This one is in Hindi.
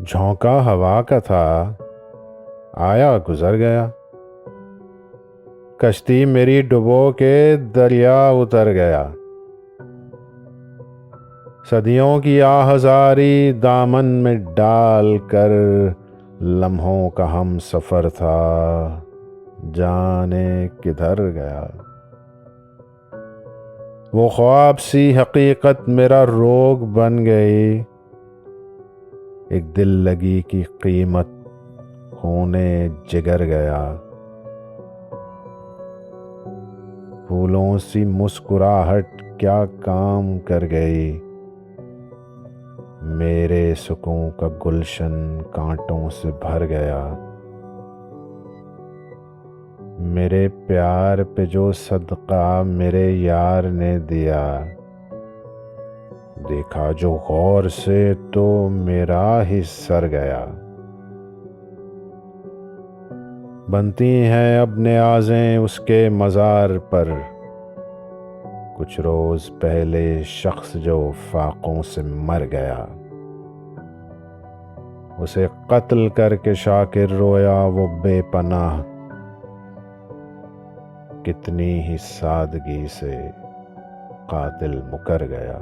झोंका हवा का था, आया गुजर गया। कश्ती मेरी डुबो के दरिया उतर गया। सदियों की आहज़ारी दामन में डाल कर, लम्हों का हम सफ़र था, जाने किधर गया। वो ख्वाब सी हकीकत मेरा रोग बन गई। एक दिल लगी की कीमत होने जिगर गया। फूलों सी मुस्कुराहट क्या काम कर गई। मेरे सुकून का गुलशन कांटों से भर गया। मेरे प्यार पे जो सदका मेरे यार ने दिया, देखा जो गौर से तो मेरा ही सर गया। बनती हैं अब न्याज़ें उसके मज़ार पर, कुछ रोज़ पहले शख्स जो फाकों से मर गया। उसे कत्ल करके शाकिर रोया वो बेपनाह, कितनी ही सादगी से कातिल मुकर गया।